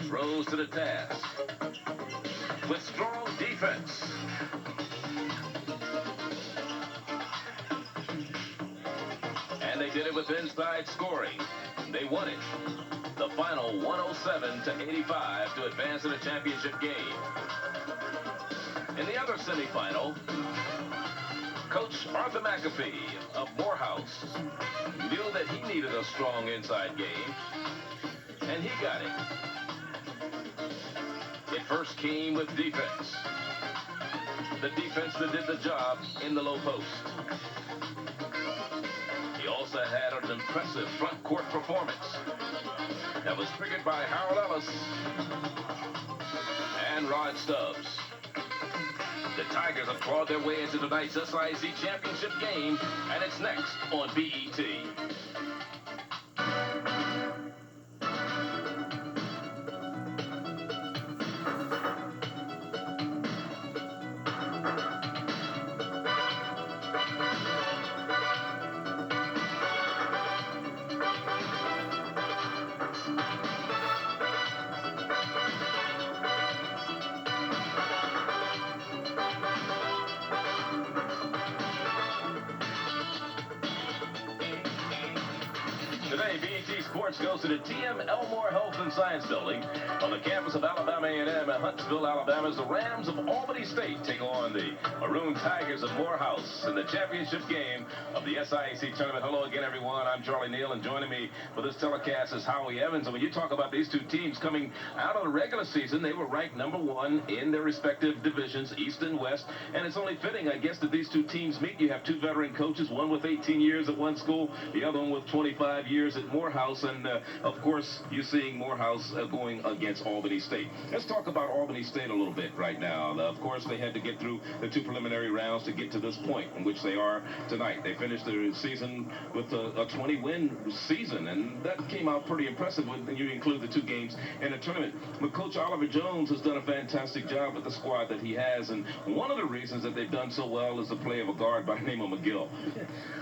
Tigers rose to the task with strong defense. And they did it with inside scoring. They won it. The final 107-85 to advance to the championship game. In the other semifinal, Coach Arthur McAfee of Morehouse knew that he needed a strong inside game, and he got it. It first came with defense. The defense that did the job in the low post. He also had an impressive front court performance that was triggered by Harold Ellis and Rod Stubbs. The Tigers have clawed their way into tonight's SIAC championship game, and it's next on BET. Today, BET Sports goes to the TM Elmore Health and Science Building on the campus of Alabama A&M at Huntsville, Alabama, as the Rams of Albany State take on the Maroon Tigers of Morehouse in the championship game of the SIAC tournament. Hello again, everyone. I'm Charlie Neal, and joining me for this telecast is Howie Evans. And when you talk about these two teams coming out of the regular season, they were ranked #1 in their respective divisions, East and West. And it's only fitting, I guess, that these two teams meet. You have two veteran coaches, one with 18 years at one school, the other one with 25 years at Morehouse, and of course you're seeing Morehouse going against Albany State. Let's talk about Albany State a little bit right now. Of course, they had to get through the two preliminary rounds to get to this point in which they are tonight. They finished their season with a 20-win season, and that came out pretty impressive when you include the two games in the tournament. But Coach Oliver Jones has done a fantastic job with the squad that he has, and one of the reasons that they've done so well is the play of a guard by the name of McGill.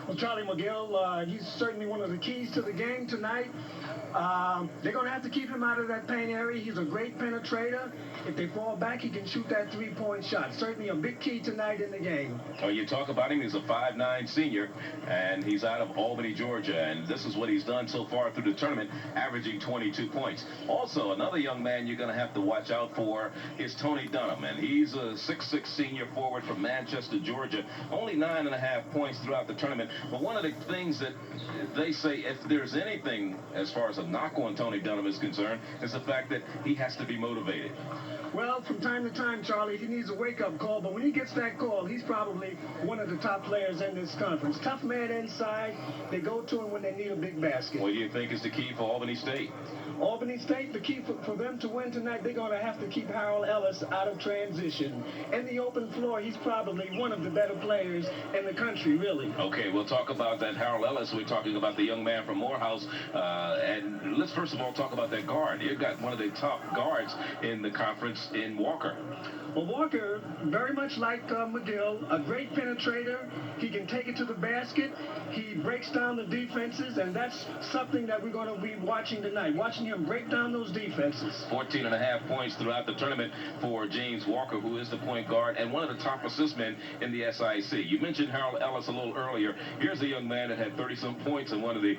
Well, Charlie McGill, he's certainly one of the keys to the game tonight. They're going to have to keep him out of that paint area. He's a great penetrator. If they fall back, he can shoot that three-point shot. Certainly a big key tonight in the game. Oh, you talk about him, he's a 5'9" senior, and he's out of Albany, Georgia, and this is what he's done so far through the tournament, averaging 22 points. Also, another young man you're going to have to watch out for is Tony Dunham, and he's a 6'6" senior forward from Manchester, Georgia. Only 9.5 points throughout the tournament, but one of the things that they say, if there's anything as far as a knock on Tony Dunham is concerned, is the fact that he has to be motivated. Well, from time to time, Charlie, he needs a wake-up call, but when he gets that call, he's probably one of the top players in this conference. Tough man inside. They go to him when they need a big basket. What do you think is the key for Albany State? Albany State, the key for them to win tonight, they're going to have to keep Harold Ellis out of transition. In the open floor, he's probably one of the better players in the country, really. Okay, we'll talk about that Harold Ellis. We're talking about the young man from Morehouse. And let's first of all talk about that guard. You've got one of the top guards in the conference in Walker. Well, Walker, very much like McGill, a great penetrator. He can take it to the basket. He breaks down the defenses, and that's something that we're going to be watching tonight, watching him break down those defenses. 14.5 points throughout the tournament for James Walker, who is the point guard and one of the top assist men in the SIAC. You mentioned Harold Ellis a little earlier. Here's a young man that had 30-some points in one of the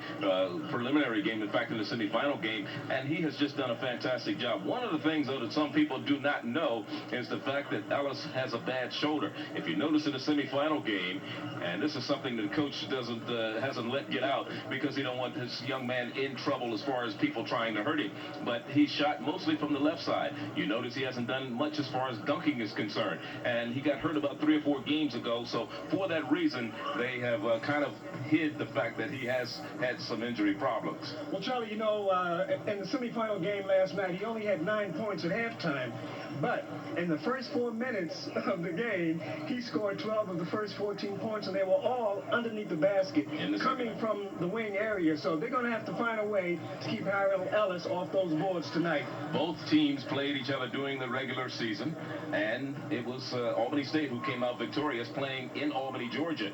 preliminary games, in fact, in the semifinal game, and he has just done a fantastic job. One of the things, though, that some people do not know is the fact that Ellis has a bad shoulder. If you notice in the semifinal game, and this is something that the coach hasn't let get out because he don't want this young man in trouble as far as people trying to hurt him, but he shot mostly from the left side. You notice he hasn't done much as far as dunking is concerned, and he got hurt about 3 or 4 games ago, so for that reason, they have kind of hid the fact that he has had some injury problems. Well, Charlie, you know, in the semifinal game last night, he only had 9 points at halftime, but in the first 4 minutes of the game, he scored 12 of the first 14 points, and they were all underneath the basket, coming from the wing area. So they're going to have to find a way to keep Harold Ellis off those boards tonight. Both teams played each other during the regular season, and it was Albany State who came out victorious, playing in Albany, Georgia.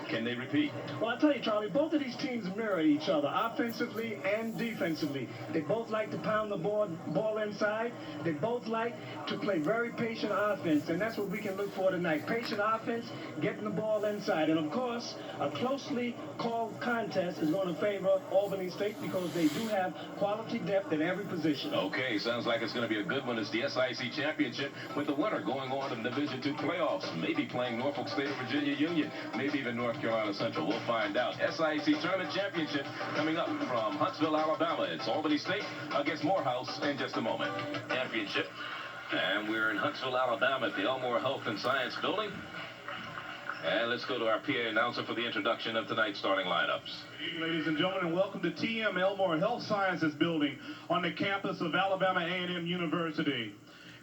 Can they repeat? Well, I tell you, Charlie, both of these teams mirror each other, offensively and defensively. They both like to pound the ball inside. They both like to play very patient offense, and that's what we can look for tonight. Patient offense, getting the ball inside. And, of course, a closely called contest is going to favor Albany State because they do have quality depth at every position. Okay, sounds like it's going to be a good one. It's the SIAC Championship with the winner going on to the Division II playoffs, maybe playing Norfolk State or Virginia Union, maybe even North Carolina Central. We'll find out. SIAC Tournament Championship coming up from Huntsville, Alabama. It's Albany State against Morehouse in just a moment. Championship. And we're in Huntsville, Alabama at the Elmore Health and Science Building. And let's go to our PA announcer for the introduction of tonight's starting lineups. Ladies and gentlemen, and welcome to TM Elmore Health Sciences Building on the campus of Alabama A&M University.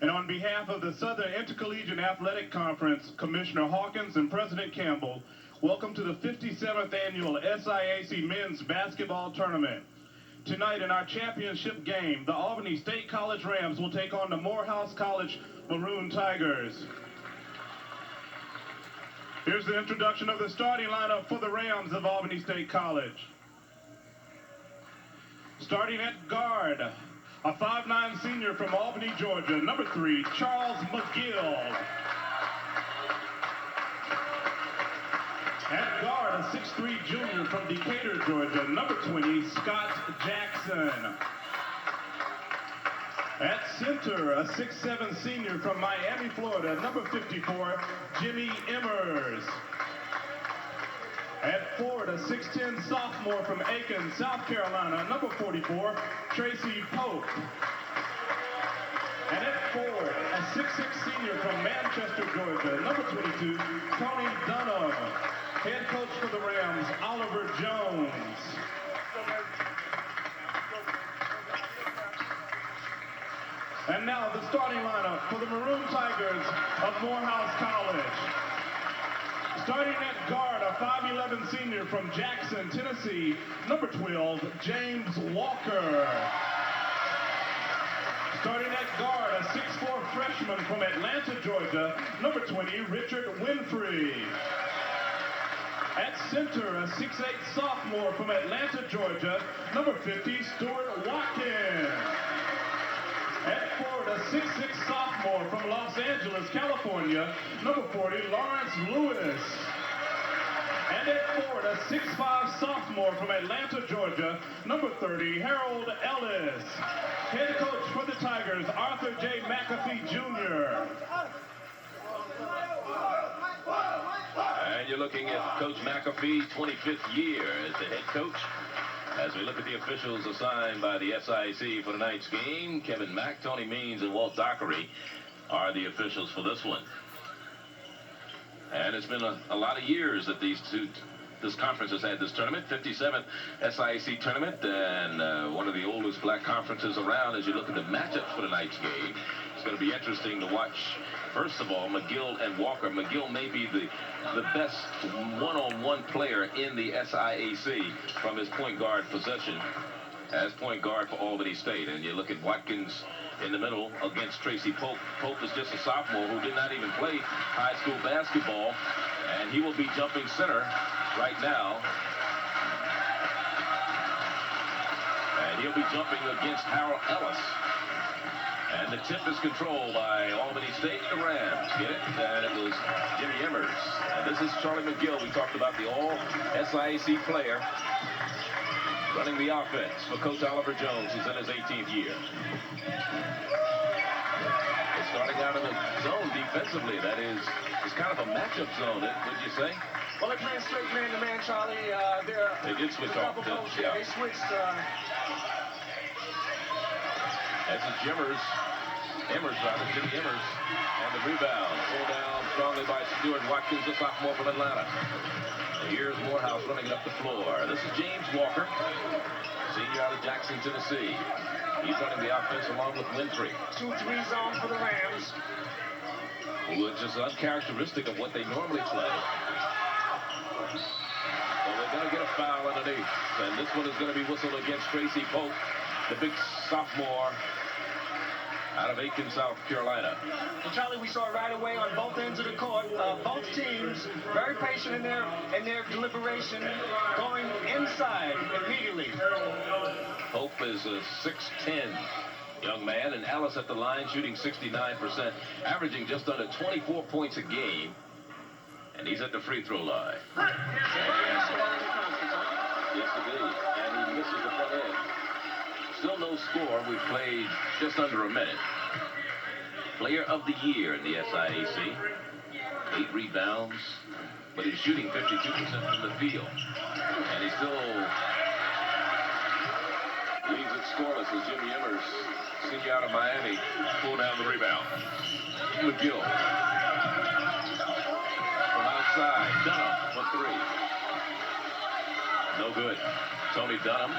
And on behalf of the Southern Intercollegiate Athletic Conference, Commissioner Hawkins and President Campbell, welcome to the 57th Annual SIAC Men's Basketball Tournament. Tonight in our championship game, the Albany State College Rams will take on the Morehouse College Maroon Tigers. Here's the introduction of the starting lineup for the Rams of Albany State College. Starting at guard, a 5'9" senior from Albany, Georgia, number 3, Charles McGill. At guard, a 6'3" junior from Decatur, Georgia, number 20, Scott Jackson. At center, a 6'7" senior from Miami, Florida, number 54, Jimmy Emmers. At forward, a 6'10" sophomore from Aiken, South Carolina, number 44, Tracy Pope. And at forward, a 6'6" senior from Manchester, Georgia, number 22, Tony Dunham. Head coach for the Rams, Oliver Jones. And now the starting lineup for the Maroon Tigers of Morehouse College. Starting at guard, a 5'11" senior from Jackson, Tennessee, number 12, James Walker. Starting at guard, a 6'4" freshman from Atlanta, Georgia, number 20, Richard Winfrey. At center, a 6'8" sophomore from Atlanta, Georgia, number 50, Stuart Watkins. At forward, a 6'6" sophomore from Los Angeles, California, number 40, Lawrence Lewis. And at forward, a 6'5" sophomore from Atlanta, Georgia, number 30, Harold Ellis. Head coach for the Tigers, Arthur J. McAfee, Jr. And you're looking at Coach McAfee, 25th year as the head coach. As we look at the officials assigned by the SIAC for tonight's game, Kevin Mack, Tony Means, and Walt Dockery are the officials for this one. And it's been a lot of years that this conference has had this tournament, 57th SIAC tournament, and one of the oldest black conferences around. As you look at the matchups for tonight's game, it's going to be interesting to watch. First of all, McGill and Walker. McGill may be the best one-on-one player in the SIAC from his point guard position as point guard for Albany State. And you look at Watkins in the middle against Tracy Pope. Pope is just a sophomore who did not even play high school basketball, and he will be jumping center right now. And he'll be jumping against Harold Ellis. And the tip is controlled by Albany State, the Rams. Get it? And it was Jimmy Emmers. And this is Charlie McGill. We talked about the all-SIAC player running the offense for Coach Oliver Jones, who's in his 18th year. They're starting out in the zone defensively. That is, it's kind of a matchup zone, wouldn't you say? Well, they're playing straight man-to-man, Charlie. They did switch off. Yeah. They switched. That's Emmers, Jimmy Emmers, and the rebound. Pulled down strongly by Stuart Watkins, the sophomore from Atlanta. And here's Morehouse running it up the floor. This is James Walker, senior out of Jackson, Tennessee. He's running the offense along with Winfrey. 2-3 zone for the Rams. Which is uncharacteristic of what they normally play. So they're going to get a foul underneath. And this one is going to be whistled against Tracy Pope, the big sophomore out of Aiken, South Carolina. And Charlie, we saw right away on both ends of the court, both teams very patient in their deliberation, going inside immediately. Pope is a 6'10" young man, and Ellis at the line shooting 69%, averaging just under 24 points a game. And he's at the free throw line. Yes, indeed. And he misses the front end. Still no score. We've played just under a minute. Player of the year in the SIAC. 8 rebounds, but he's shooting 52% from the field. And he still leaves it scoreless as Jimmy Emmers, senior out of Miami, pulled down the rebound. McGill from outside. Dunham for 3. No good. Tony Dunham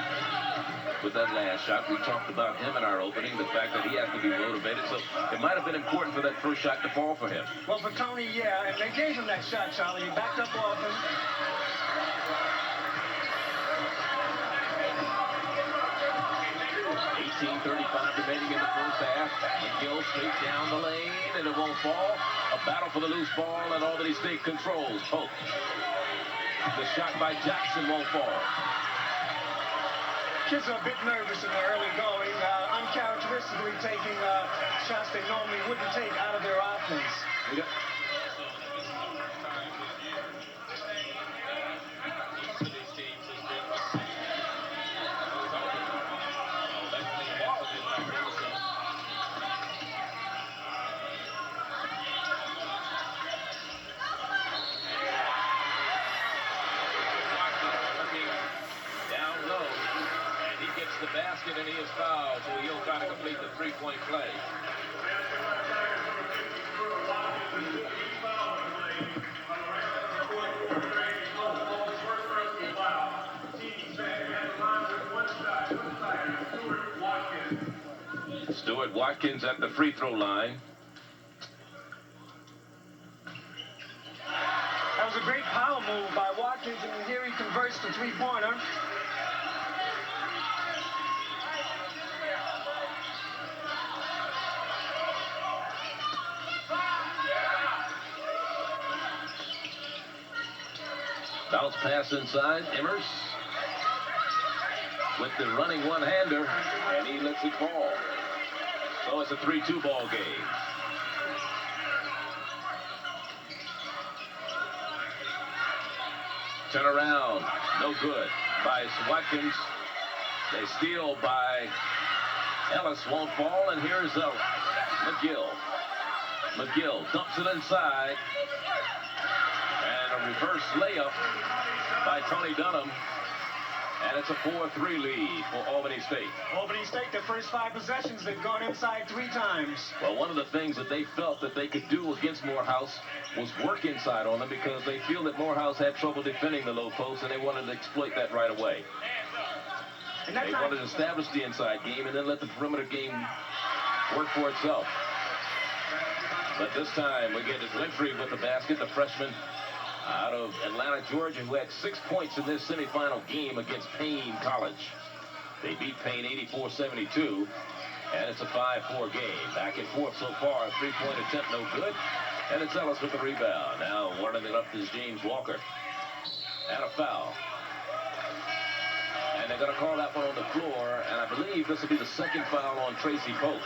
with that last shot. We talked about him in our opening, the fact that he has to be motivated. So it might have been important for that first shot to fall for him. Well, for Tony, yeah, and they gave him that shot, Charlie. He backed up off him. 18:35 remaining in the first half. McGill straight down the lane, and it won't fall. A battle for the loose ball, and Albany State controls. Pope. The shot by Jackson won't fall. Kids are a bit nervous in the early going, uncharacteristically taking shots they normally wouldn't take out of their offense. Yep. The basket, and he is fouled, so he'll try to complete the three-point play. Stuart Watkins at the free throw line. That was a great power move by Watkins, and here he converts the three-pointer. Bounce pass inside. Emmers with the running one-hander, and he lets it fall. So it's a 3-2 ball game. Turn around. No good by Watkins. They steal by Ellis. Won't fall, and here's McGill. McGill dumps it inside. And a reverse layup by Tony Dunham. And it's a 4-3 lead for Albany State. Albany State, their first 5 possessions, they've gone inside 3 times. Well, one of the things that they felt that they could do against Morehouse was work inside on them, because they feel that Morehouse had trouble defending the low post, and they wanted to exploit that right away. They wanted to establish the inside game and then let the perimeter game work for itself. But this time we get Winfrey with the basket, the freshman out of Atlanta, Georgia, who had 6 points in this semifinal game against Payne College. They beat Payne 84-72, and it's a 5-4 game. Back and forth so far. A 3-point attempt, no good. And it's Ellis with the rebound. Now warming it up is James Walker. And a foul. And they're going to call that one on the floor, and I believe this will be the second foul on Tracy Pope.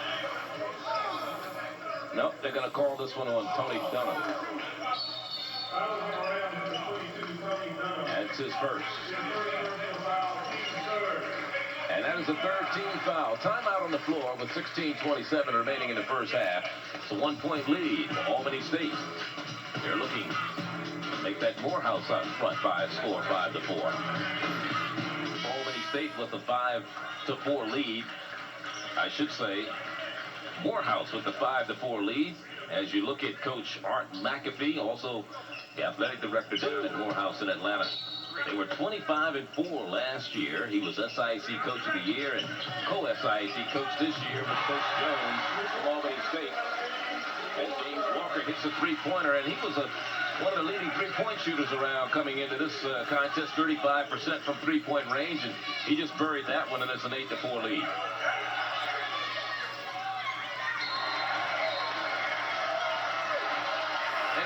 Nope, they're going to call this one on Tony Dunham. That's his first. And that is a 13th foul. Timeout on the floor with 16:27 remaining in the first half. It's a 1-point lead for Albany State. They're looking to make that Morehouse out front by a score 5-4. Albany State with a 5-4 lead. I should say Morehouse with the 5-4 lead. As you look at Coach Art McAfee, also the athletic director down at Morehouse in Atlanta. They were 25-4 last year. He was SIAC Coach of the Year and co-SIAC Coach this year with Coach Jones from Albany State. And James Walker hits a three-pointer, and he was one of the leading three-point shooters around coming into this contest, 35% from three-point range, and he just buried that one, and it's an 8-4 lead.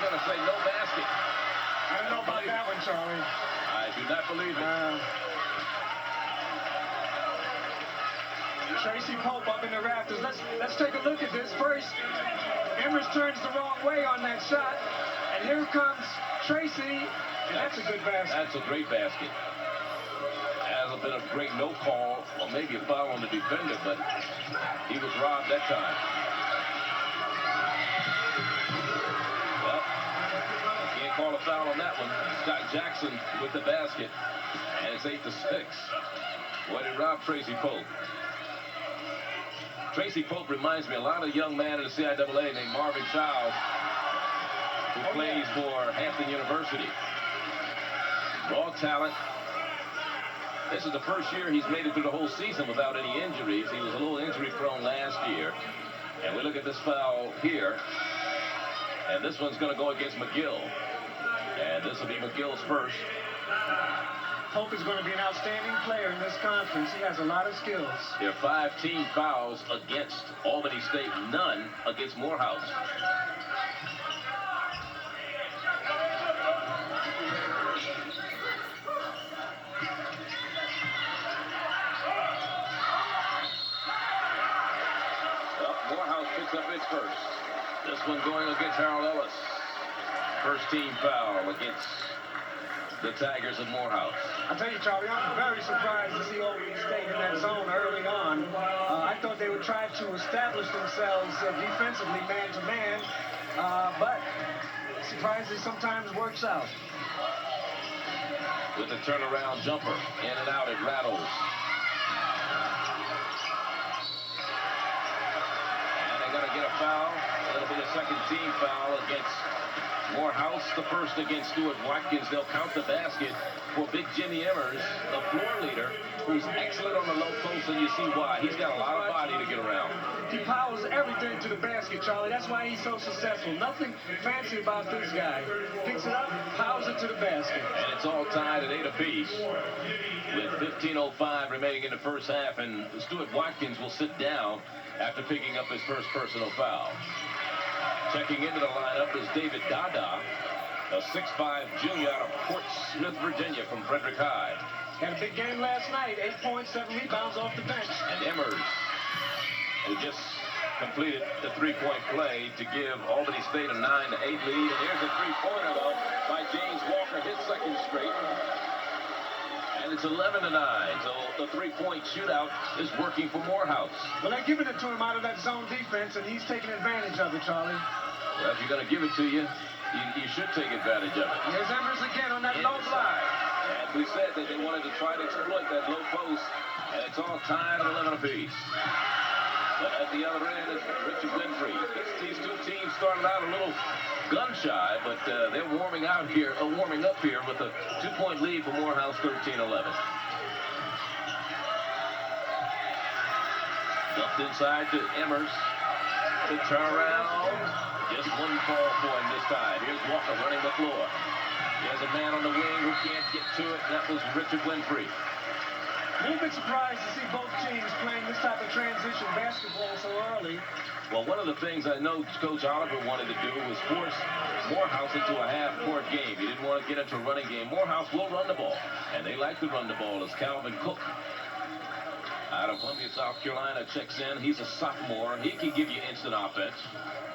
going to say no basket. I don't know about that one, Charlie. I do not believe it. Tracy Pope up in the rafters. Let's take a look at this. First, Emmers turns the wrong way on that shot. And here comes Tracy. And that's a good basket. That's a great basket. Hasn't been a great no call, or maybe a foul on the defender, but he was robbed that time. Well, can't call a foul on that one. Scott Jackson with the basket, and it's 8-6. Boy, did rob Tracy Pope. Tracy Pope reminds me a lot of a young man in the CIAA named Marvin Childs, who plays for Hampton University. Raw talent. This is the first year he's made it through the whole season without any injuries. He was a little injury prone last year. And we look at this foul here. And this one's going to go against McGill. And this will be McGill's first. Pope is going to be an outstanding player in this conference. He has a lot of skills. There are 5 team fouls against Albany State, none against Morehouse. Morehouse picks up its first. This one going against Harold Ellis. First team foul against the Tigers of Morehouse. I'll tell you, Charlie, I'm very surprised to see Albany State in that zone early on. I thought they would try to establish themselves defensively man-to-man, but surprisingly sometimes works out. With the turnaround jumper, in and out, it rattles. Going to get a foul. It'll be a second team foul against Morehouse. The first against Stuart Watkins. They'll count the basket for Big Jimmy Emmers, the floor leader, who's excellent on the low post, and you see why. He's got a lot of body to get around. He powers everything to the basket, Charlie. That's why he's so successful. Nothing fancy about this guy. Picks it up, powers it to the basket. And it's all tied at 8 apiece with 15:05 remaining in the first half, and Stuart Watkins will sit down after picking up his first personal foul. Checking into the lineup is David Dada, a 6'5 junior out of Fort Smith, Virginia from Frederick High. Had a big game last night, 8 points, 7 rebounds off the bench. And Emmers, who just completed the three-point play to give Albany State a 9-8 lead. And here's a three-pointer, though, by James Walker, his second straight. And it's 11-9, so the three-point shootout is working for Morehouse. Well, they're giving it to him out of that zone defense, and he's taking advantage of it, Charlie. Well, if you're going to give it to you, you should take advantage of it. Here's Emmers again on that low block. And we said that they wanted to try to exploit that low post, and it's all tied at 11 apiece. But at the other end is Richard Winfrey. These two teams started out a little gun-shy, but they're warming up here with a 2-point lead for Morehouse, 13-11. Dumped inside to Emmers. The turnaround. Just one fall for him this time. Here's Walker running the floor. He has a man on the wing who can't get to it. That was Richard Winfrey. A little bit surprised to see both teams playing this type of transition basketball so early. Well, one of the things I know Coach Oliver wanted to do was force Morehouse into a half-court game. He didn't want to get into a running game. Morehouse will run the ball, and they like to run the ball as Calvin Cook out of Columbia, South Carolina, checks in. He's a sophomore. He can give you instant offense.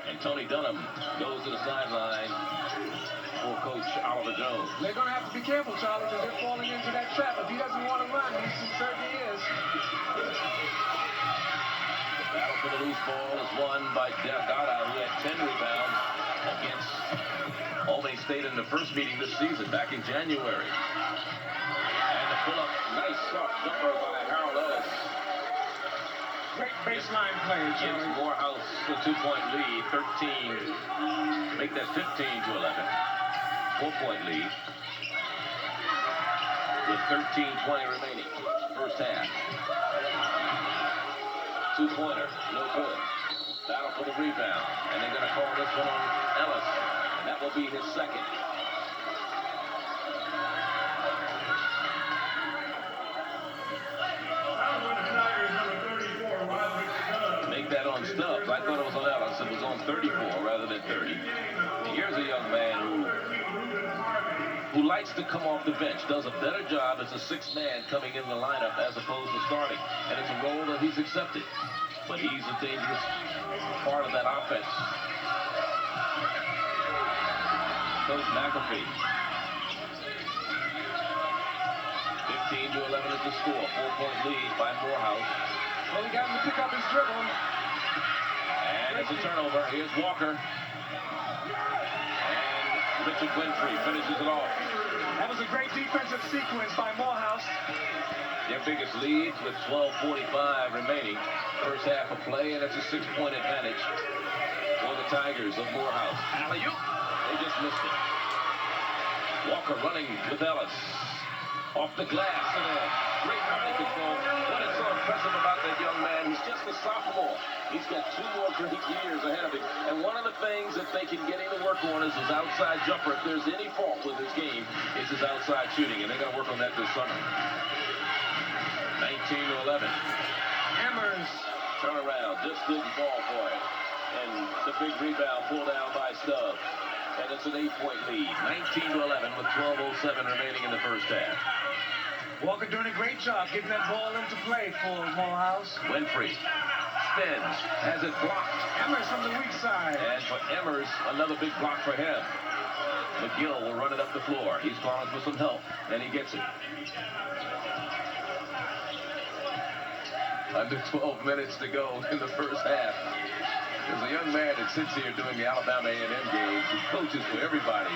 And Tony Dunham goes to the sideline for Coach Oliver Jones. They're going to have to be careful, Charlie, because they're falling into that trap. If he doesn't want to run, he certainly is. The battle for the loose ball is won by Dada, who had 10 rebounds against Albany State in the first meeting this season, back in January. And the pull-up, nice soft jumper by Harold Ellis. Great baseline play, Gives Charlie. Morehouse the 2-point lead, 13. Make that 15 to 11. 4-point lead. With 13:20 remaining. First half. Two-pointer, no good. Battle for the rebound. And they're going to call this one on Ellis. And that will be his second. Make that on Stubbs. I thought it was on Ellis. It was on 34 rather than 30. Here's Here's a young man who likes to come off the bench, does a better job as a sixth man coming in the lineup as opposed to starting. And it's a role that he's accepted. But he's a dangerous part of that offense. Coach McAfee. 15-11 is the score. 4-point lead by Morehouse. Well, he got him to pick up his dribble. And it's a turnover. Here's Walker. And Richard Winfrey finishes it off. That was a great defensive sequence by Morehouse. Their biggest lead with 12:45 remaining. First half of play, and it's a 6-point advantage for the Tigers of Morehouse. Alley-oop. They just missed it. Walker running with Ellis. Off the glass and a great body control. What is so impressive about that young man? He's just a sophomore. He's got 2 more great years ahead of him. And one of the things that they can get him to work on is his outside jumper. If there's any fault with his game, it's his outside shooting, and they're going to work on that this summer. 19-11. Hammers. Turnaround just didn't fall for it. And the big rebound pulled down by Stubbs. And it's an 8-point lead. 19-11 with 12:07 remaining in the first half. Walker doing a great job getting that ball into play for Morehouse. Winfrey spins, has it blocked. Hammers from the weak side. And for Emmers, another big block for him. McGill will run it up the floor. He's calling for some help, and he gets it. Under 12 minutes to go in the first half. There's a young man that sits here doing the Alabama A&M games. He coaches for everybody.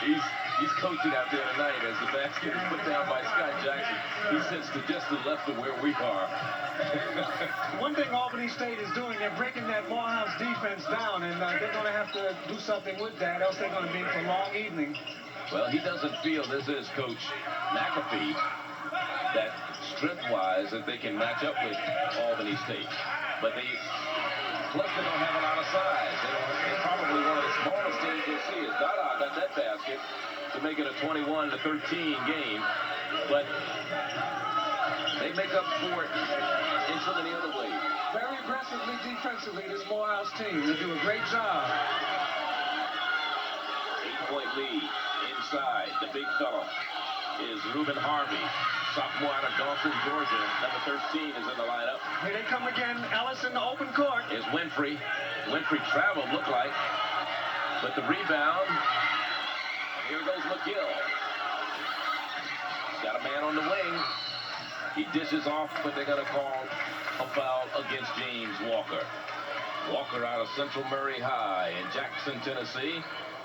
He's coaching out there tonight as the basket is put down by Scott Jackson. He sits to just the left of where we are. One thing Albany State is doing, they're breaking that Morehouse defense down, and they're going to have to do something with that, else they're going to be in for a long evening. Well, he doesn't feel this is Coach McAfee that strength-wise that they can match up with Albany State. But plus they don't have a lot of size. They're probably one of the smallest teams you'll see. As Dada got that basket to make it a 21-13 game. But they make up for it in so many other ways. Very aggressively defensively, this Morehouse team. They do a great job. 8-point lead inside. The big fella is Reuben Harvey. Sophomore out of Dawson, Georgia. Number 13 is in the lineup. Here they come again. Ellis in the open court. Is Winfrey. Winfrey traveled, looked like. But the rebound. And here goes McGill. He's got a man on the wing. He dishes off, but they're going to call a foul against James Walker. Walker out of Central Murray High in Jackson, Tennessee.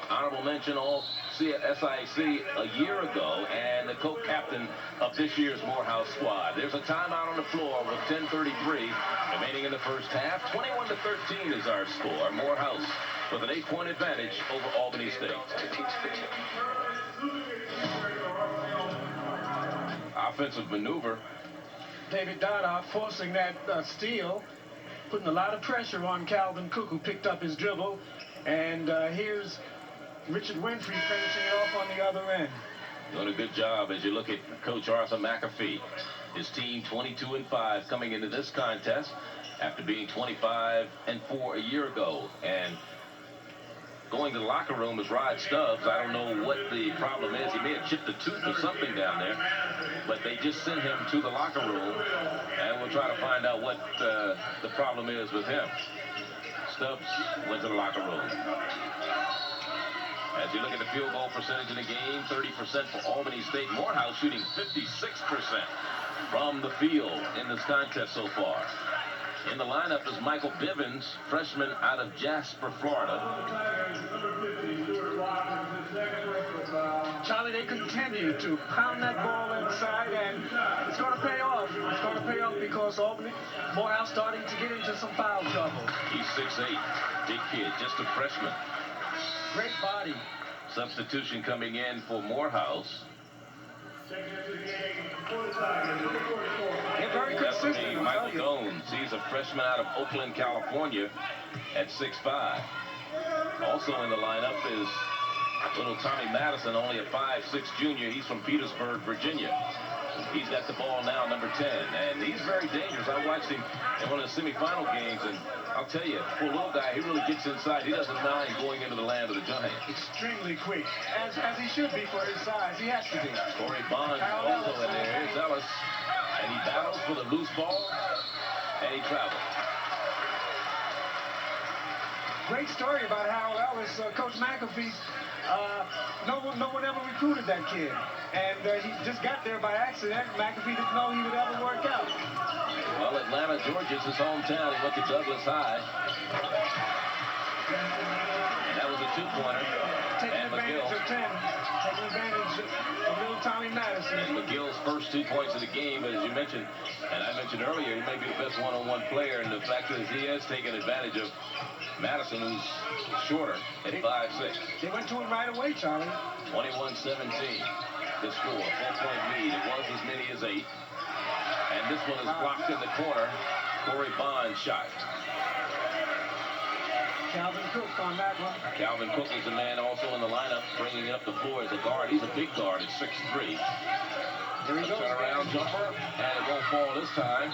Honorable mention all SIAC a year ago, and the co-captain of this year's Morehouse squad. There's a timeout on the floor with 10:33 remaining in the first half. 21-13 is our score. Morehouse with an 8-point advantage over Albany State. Offensive maneuver. David Dada forcing that steal, putting a lot of pressure on Calvin Cook, who picked up his dribble. And here's Richard Winfrey finishing it off on the other end. Doing a good job as you look at Coach Arthur McAfee. His team 22-5 coming into this contest after being 25-4 a year ago. And going to the locker room is Rod Stubbs. I don't know what the problem is. He may have chipped a tooth or something down there. But they just sent him to the locker room. And we'll try to find out what the problem is with him. Stubbs went to the locker room. As you look at the field goal percentage in the game, 30% for Albany State. Morehouse shooting 56% from the field in this contest so far. In the lineup is Michael Bivens, freshman out of Jasper, Florida. Charlie, they continue to pound that ball inside, and it's going to pay off. It's going to pay off because Morehouse starting to get into some foul trouble. He's 6'8", big kid, just a freshman. Great body. Substitution coming in for Morehouse. They're very That would be consistent. Michael Jones. He's a freshman out of Oakland, California at 6'5". Also in the lineup is little Tommy Madison, only a 5'6" junior. He's from Petersburg, Virginia. He's got the ball now, number 10, and he's very dangerous. I watched him in one of the semifinal games, and I'll tell you, for a little guy, he really gets inside. He doesn't mind going into the land of the giant. Extremely quick, as he should be for his size. He has to be. Corey Bond also in there. Here's Ellis, and he battles for the loose ball, and he travels. Great story about Harold Ellis. Coach McAfee, no one ever recruited that kid. And he just got there by accident. McAfee didn't know he would ever work out. Well, Atlanta, Georgia's his hometown. He went to Douglas High. And that was a two-pointer. Taking advantage of 10. Taking advantage of little Tommy Madison. And McGill's first 2 points of the game, but as you mentioned, and I mentioned earlier, he may be the best one-on-one player. And the fact is he has taken advantage of Madison, who's shorter at 5'6". They went to him right away, Charlie. 21-17. The score, 4-point lead. It was as many as 8. And this one is blocked in the corner. Corey Bond shot. Calvin Cook on that one. Calvin Cook is the man also in the lineup, bringing it up the floor as a guard. He's a big guard at 6'3". Here he goes. Turnaround jumper, and it won't fall this time.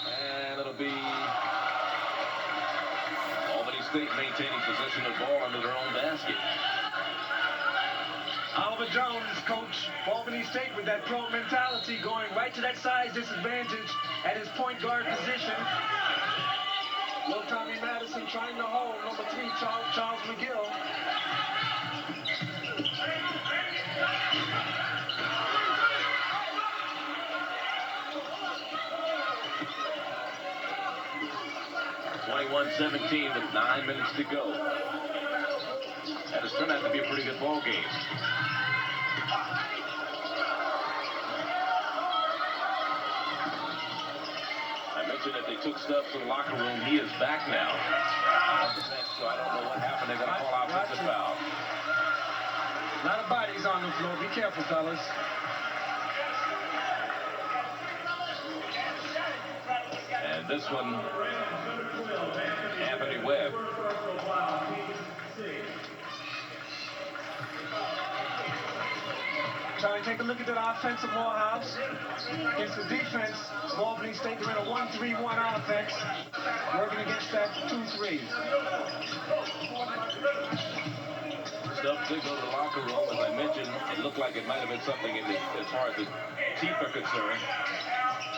And it'll be Albany State maintaining possession of the ball under their own basket. Oliver Jones, coach Albany State, with that pro mentality, going right to that size disadvantage at his point guard position. Little Tommy Madison trying to hold number 3, Charles McGill. (21-17) with 9 minutes to go. That has turned out to be a pretty good ball game. I mentioned that they took stuff to the locker room. He is back now. So I don't know what happened. They're going to call out offensive foul. A lot of bodies on the floor. Be careful, fellas. And this one, Anthony Webb. Charlie, take a look at that offense of Morehouse. Against the defense, Albany State, they're in a 1-3-1 offense, working against that 2-3. Stuff did go to the locker room, as I mentioned. It looked like it might have been something as far as the teeth are concerned.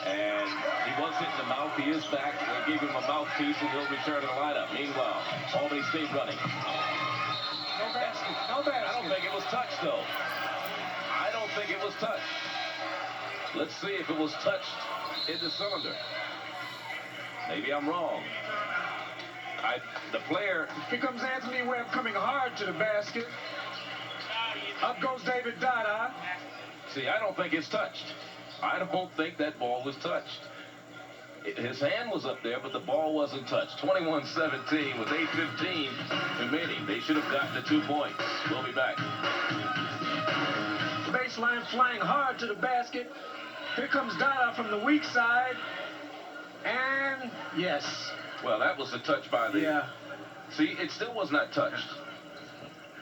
And he was hit in the mouth. He is back. They gave him a mouthpiece, and he'll return to the lineup. Meanwhile, Albany State running. No basket. No basket. I don't think it was touched, though. I don't think it was touched. Let's see if it was touched in the cylinder. Maybe I'm wrong. The player... Here comes Anthony Webb coming hard to the basket. Up goes David Dada. See, I don't think it's touched. I don't think that ball was touched. His hand was up there, but the ball wasn't touched. 21-17 with 8:15 remaining. They should have gotten the 2 points. We'll be back. Baseline flying hard to the basket. Here comes Dada from the weak side. And yes. Well, that was a touch by the... Yeah. See, it still was not touched.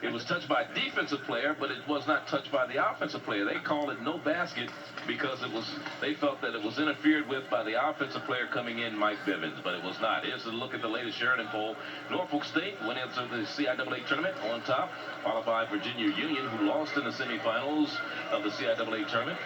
It was touched by a defensive player, but it was not touched by the offensive player. They called it no basket because they felt that it was interfered with by the offensive player coming in, Mike Bivens, but it was not. Here's a look at the latest Sheridan poll. Norfolk State went into the CIAA tournament on top, followed by Virginia Union, who lost in the semifinals of the CIAA tournament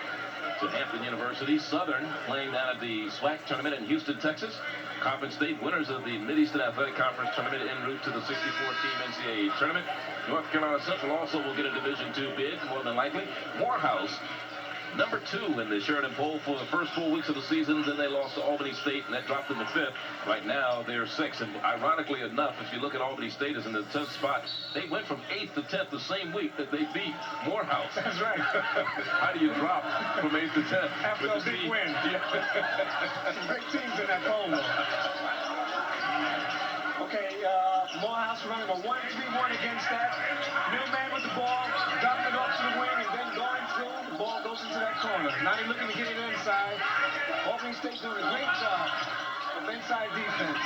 to Hampton University. Southern playing down at the SWAC tournament in Houston, Texas. Coppin State winners of the Mid-Eastern Athletic Conference tournament en route to the 64-team NCAA tournament. North Carolina Central also will get a Division II bid, more than likely. Morehouse, number 2 in the Sheridan poll for the first 4 weeks of the season. Then they lost to Albany State, and that dropped them to 5th. Right now, they're 6th. And ironically enough, if you look at Albany State as in the 10th spot, they went from 8th to 10th the same week that they beat Morehouse. That's right. How do you drop from 8th to 10th? After a big win. Yeah. Some great teams in that poll. Okay, Morehouse running a 1-3-1 against that. Middleman with the ball, dropping it off to the wing, and then going through. The ball goes into that corner. Now they're looking to get it inside. Albany State doing a great job of inside defense.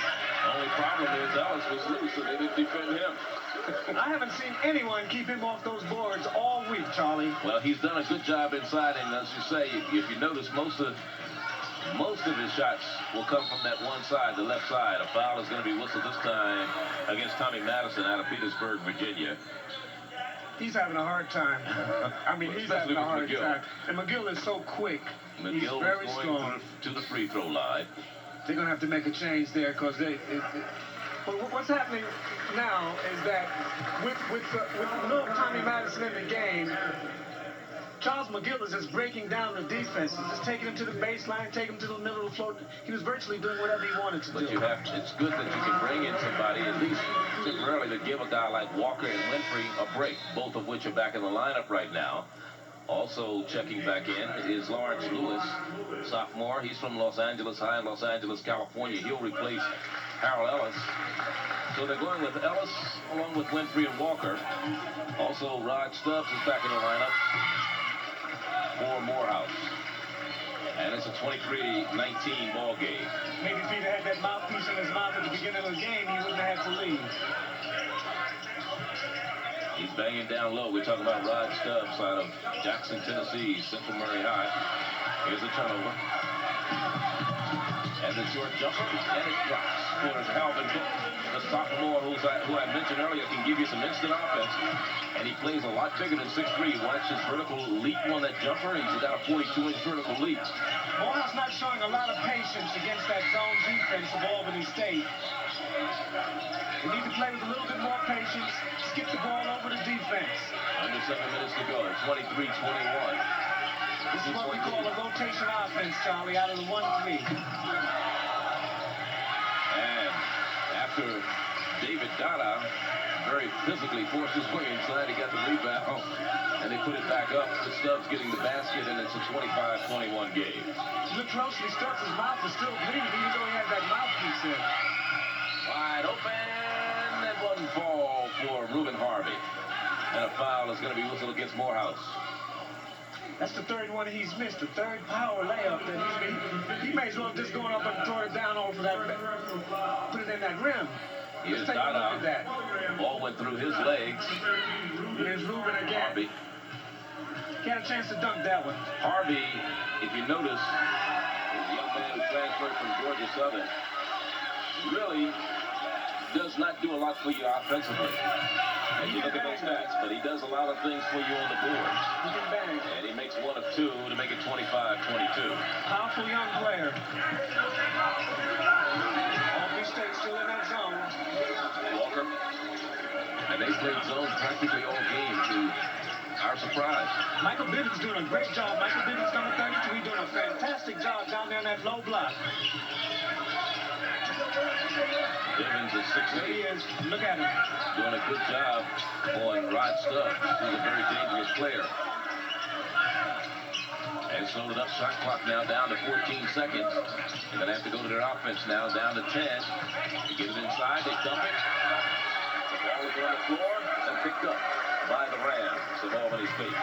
Only problem is Ellis was loose, and they didn't defend him. I haven't seen anyone keep him off those boards all week, Charlie. Well, he's done a good job inside, and as you say, if you notice, most of his shots will come from that one side, the left side. A foul is going to be whistled this time against Tommy Madison out of Petersburg, Virginia. He's having a hard time. I mean, he's having a hard time. And McGill is so quick. He's very strong. To the free throw line. They're going to have to make a change there because but what's happening now is that with no Tommy Madison in the game, Charles McGill is just breaking down the defense. He's just taking him to the baseline, taking him to the middle of the floor. He was virtually doing whatever he wanted to do. But it's good that you can bring in somebody, at least temporarily, to give a guy like Walker and Winfrey a break, both of which are back in the lineup right now. Also checking back in is Lawrence Lewis, sophomore. He's from Los Angeles High in Los Angeles, California. He'll replace Harold Ellis. So they're going with Ellis along with Winfrey and Walker. Also, Rod Stubbs is back in the lineup for Morehouse. And it's a 23-19 ball game. Maybe if he'd had that mouthpiece in his mouth at the beginning of the game, he wouldn't have had to leave. He's banging down low. We're talking about Rod Stubbs out of Jackson, Tennessee, Central Murray High. Here's a turnover. And the short jumper, and it drops. Corners Calvin Cook, the sophomore who I mentioned earlier, can give you some instant offense. And he plays a lot bigger than 6'3". Watch his vertical leap on that jumper. He's got a 42-inch vertical leap. Morehouse not showing a lot of patience against that zone defense of Albany State. They need to play with a little bit more patience, skip the ball over the defense. Under 7 minutes to go, 23-21. This is what we call a rotation offense, Charlie, out of the 1-3. And after David Dada very physically forced his way inside, he got the rebound, and they put it back up. The Stubbs getting the basket, and it's a 25-21 game. Look closely, Stubbs' mouth is still bleeding, even though he had that mouthpiece in. Wide open, and one fall for Reuben Harvey. And a foul is going to be whistled against Morehouse. That's the third one he's missed, the third power layup that he's made. He may as well just go up and throw it down over that, put it in that rim. Here's Let's take a look Dada. at that. Ball went through his legs. Here's Reuben again. Harvey. He had a chance to dunk that one. Harvey, if you notice, is a young man who transferred from Georgia Southern, really does not do a lot for you offensively. And you look at those stats, but he does a lot of things for you on the board. He can bang. And he makes one of two to make it 25-22. Powerful young player. Albany State still in that zone. Walker. And they played zone practically all game to our surprise. Michael Bivens doing a great job. Michael Bivens, number 32, he's doing a fantastic job down there in that low block. Bivens is 6'8". There he is. Look at him. Doing a good job on Rod Stubbs, who's a very dangerous player. And slowed it up. Shot clock now down to 14 seconds. They're going to have to go to their offense now, down to 10. They get it inside. They dump it. The ball is on the floor and picked up by the Rams of Albany State.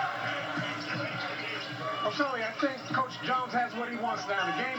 Oh, sorry, I think Coach Jones has what he wants now. The game